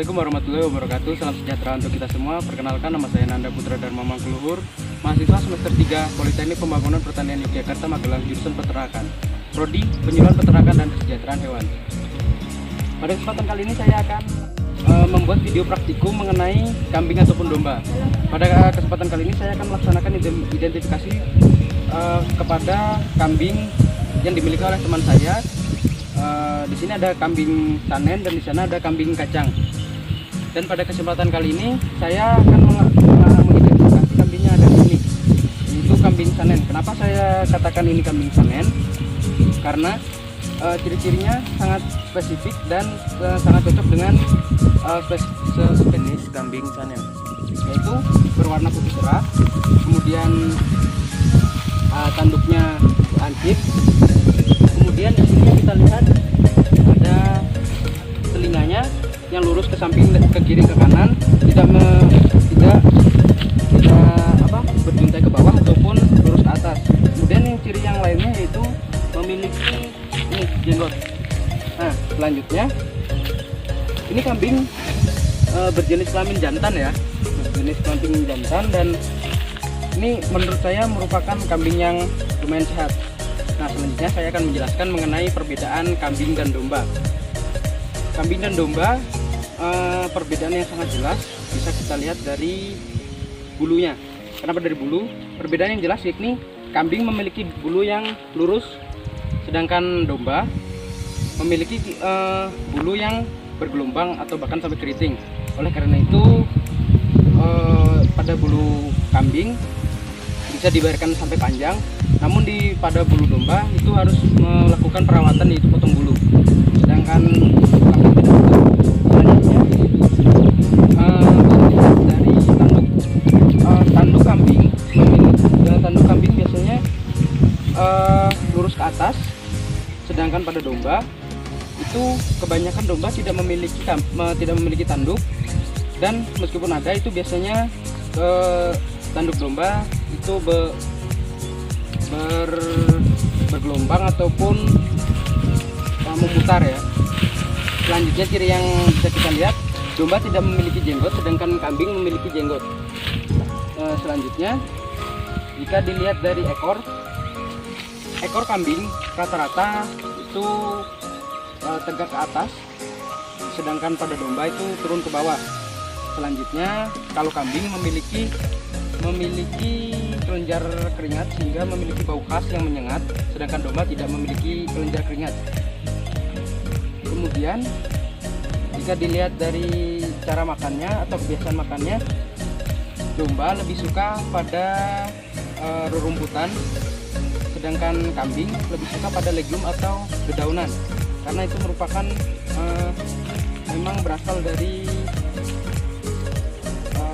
Assalamualaikum warahmatullahi wabarakatuh. Salam sejahtera untuk kita semua. Perkenalkan, nama saya Nanda Putra Dharma Mangkuluhur, mahasiswa semester 3 Politeknik Pembangunan Pertanian Yogyakarta, Magelang, jurusan Peternakan, Prodi Penyuluhan Peternakan dan Kesejahteraan Hewan. Pada kesempatan kali ini saya akan membuat video praktikum mengenai kambing ataupun domba. Pada kesempatan kali ini saya akan melaksanakan identifikasi kepada kambing yang dimiliki oleh teman saya. Di sini ada kambing sanen dan di sana ada kambing kacang. Dan pada kesempatan kali ini saya akan mengidentifikasi kambingnya ada di sini. Itu kambing sanen. Kenapa saya katakan ini kambing sanen? Karena ciri-cirinya sangat spesifik dan sangat cocok dengan jenis kambing sanen, yaitu berwarna putih cerah, kemudian tanduknya lancip. Kemudian di sini kita lihat ada telinganya yang lurus ke samping, ke kiri, ke kanan, tidak berjuntai ke bawah ataupun lurus ke atas. Kemudian yang ciri yang lainnya yaitu memiliki jenggot. Nah, selanjutnya ini kambing berjenis kelamin jantan ya, berjenis kelamin jantan, dan ini menurut saya merupakan kambing yang lumayan sehat. Nah, selanjutnya saya akan menjelaskan mengenai perbedaan kambing dan domba. Kambing dan domba, perbedaan yang sangat jelas bisa kita lihat dari bulunya. Kenapa dari bulu? Perbedaan yang jelas yakni kambing memiliki bulu yang lurus, sedangkan domba memiliki bulu yang bergelombang atau bahkan sampai keriting. Oleh karena itu, pada bulu kambing bisa dibiarkan sampai panjang, namun pada bulu domba itu harus melakukan perawatan, yaitu potong bulu. Sedangkan kambing tidak begitu. Selanjutnya dari tanduk kambing, tanduk kambing biasanya lurus ke atas, sedangkan pada domba itu kebanyakan domba tidak memiliki tanduk, dan meskipun ada itu biasanya tanduk domba itu bergelombang ataupun memutar ya. Selanjutnya ciri yang bisa kita lihat, domba tidak memiliki jenggot sedangkan kambing memiliki jenggot. Selanjutnya jika dilihat dari ekor kambing rata-rata itu tegak ke atas, sedangkan pada domba itu turun ke bawah. Selanjutnya kalau kambing memiliki kelenjar keringat sehingga memiliki bau khas yang menyengat, sedangkan domba tidak memiliki kelenjar keringat. Kemudian jika dilihat dari cara makannya atau kebiasaan makannya, domba lebih suka pada rerumputan, sedangkan kambing lebih suka pada legume atau dedaunan, karena itu merupakan memang berasal dari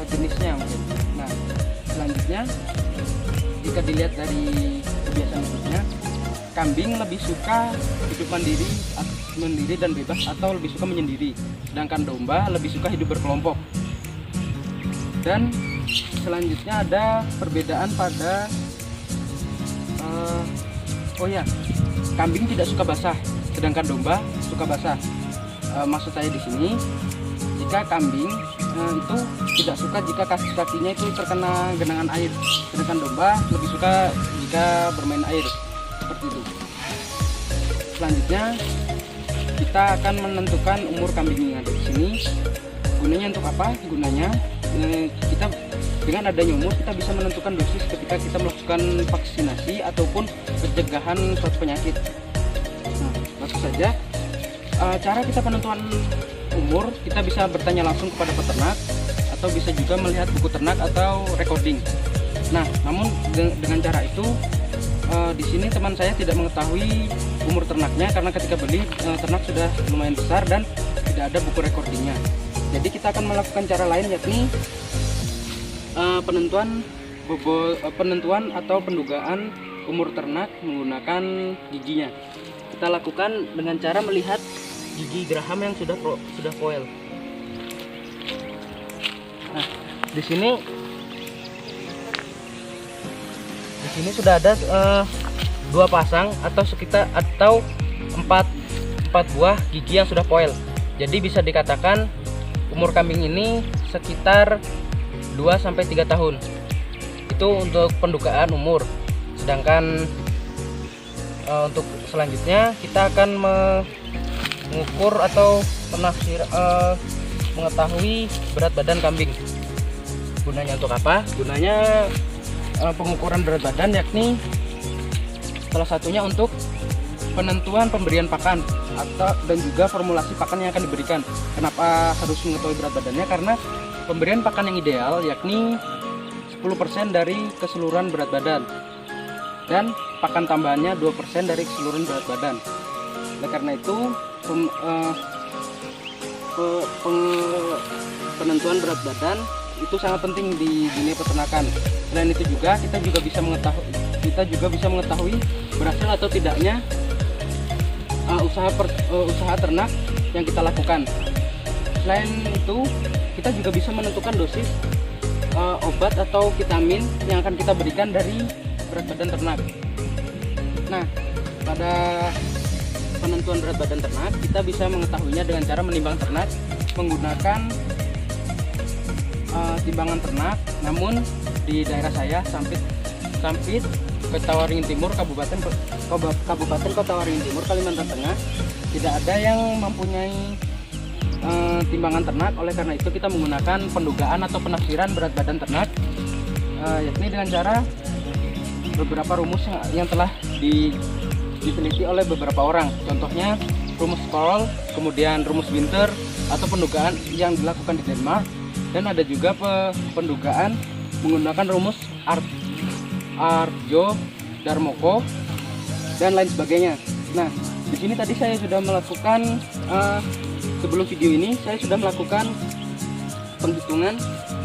jenisnya mungkin. Nah, selanjutnya jika dilihat dari kebiasaan hidupnya, kambing lebih suka hidup mandiri dan bebas atau lebih suka menyendiri, sedangkan domba lebih suka hidup berkelompok. Dan selanjutnya ada perbedaan pada kambing tidak suka basah, sedangkan domba suka basah. Maksud saya di sini, jika kambing itu tidak suka jika kaki-kakinya itu terkena genangan air, sedangkan domba lebih suka jika bermain air, seperti itu. Selanjutnya kita akan menentukan umur kambing yang ada di sini. Gunanya untuk apa? Gunanya kita dengan adanya umur kita bisa menentukan dosis ketika kita melakukan vaksinasi ataupun pencegahan suatu penyakit. Nah, langsung saja cara kita penentuan umur, kita bisa bertanya langsung kepada peternak atau bisa juga melihat buku ternak atau recording. Nah, namun dengan cara itu di sini teman saya tidak mengetahui umur ternaknya karena ketika beli ternak sudah lumayan besar dan tidak ada buku recordingnya. Jadi kita akan melakukan cara lain, yakni penentuan atau pendugaan umur ternak menggunakan giginya. Kita lakukan dengan cara melihat gigi geraham yang sudah foil. Nah, di sini sudah ada 2 pasang atau sekitar 4 buah gigi yang sudah foil. Jadi bisa dikatakan umur kambing ini sekitar 2-3 tahun. Itu untuk pendugaan umur. Sedangkan untuk selanjutnya kita akan mengukur atau mengetahui berat badan kambing. Gunanya untuk apa? Gunanya pengukuran berat badan, yakni salah satunya untuk penentuan pemberian pakan dan juga formulasi pakan yang akan diberikan. Kenapa harus mengetahui berat badannya? Karena pemberian pakan yang ideal yakni 10% dari keseluruhan berat badan dan pakan tambahannya 2% dari keseluruhan berat badan. Oleh karena itu penentuan berat badan itu sangat penting di dunia peternakan. Selain itu juga kita juga bisa mengetahui berhasil atau tidaknya usaha ternak yang kita lakukan. Selain itu kita juga bisa menentukan dosis obat atau vitamin yang akan kita berikan dari berat badan ternak. Nah, pada penentuan berat badan ternak kita bisa mengetahuinya dengan cara menimbang ternak menggunakan timbangan ternak. Namun di daerah saya Sampit Kota Waringin Timur, Kabupaten Kota Waringin Timur, Kalimantan Tengah, tidak ada yang mempunyai timbangan ternak. Oleh karena itu kita menggunakan pendugaan atau penafsiran berat badan ternak, yakni dengan cara beberapa rumus yang telah diteliti oleh beberapa orang. Contohnya rumus Kroll, kemudian rumus Winter atau pendugaan yang dilakukan di Denmark, dan ada juga pendugaan menggunakan rumus Arjo, Darmoko, dan lain sebagainya. Nah, di sini tadi saya sudah melakukan sebelum video ini saya sudah melakukan penghitungan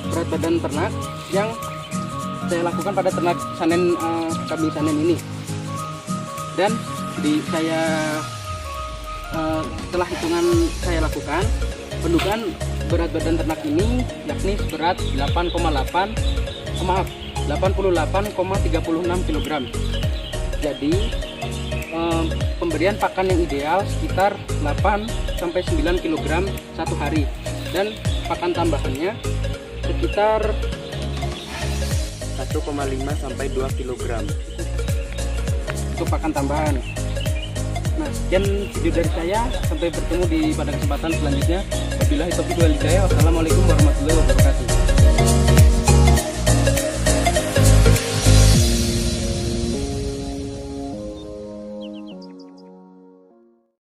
berat badan ternak yang saya lakukan pada ternak sanen, kambing sanen ini. Dan setelah hitungan saya lakukan, pendugaan berat badan ternak ini yakni seberat 88,36 kg. Jadi pemberian pakan yang ideal sekitar 8-9 kg satu hari, dan pakan tambahannya sekitar 1,5 sampai 2 kg untuk pakan tambahan. Nah, sekian video dari saya. Sampai bertemu pada kesempatan selanjutnya. Wabillahi taufiq wal hidayah. Wassalamualaikum warahmatullahi wabarakatuh.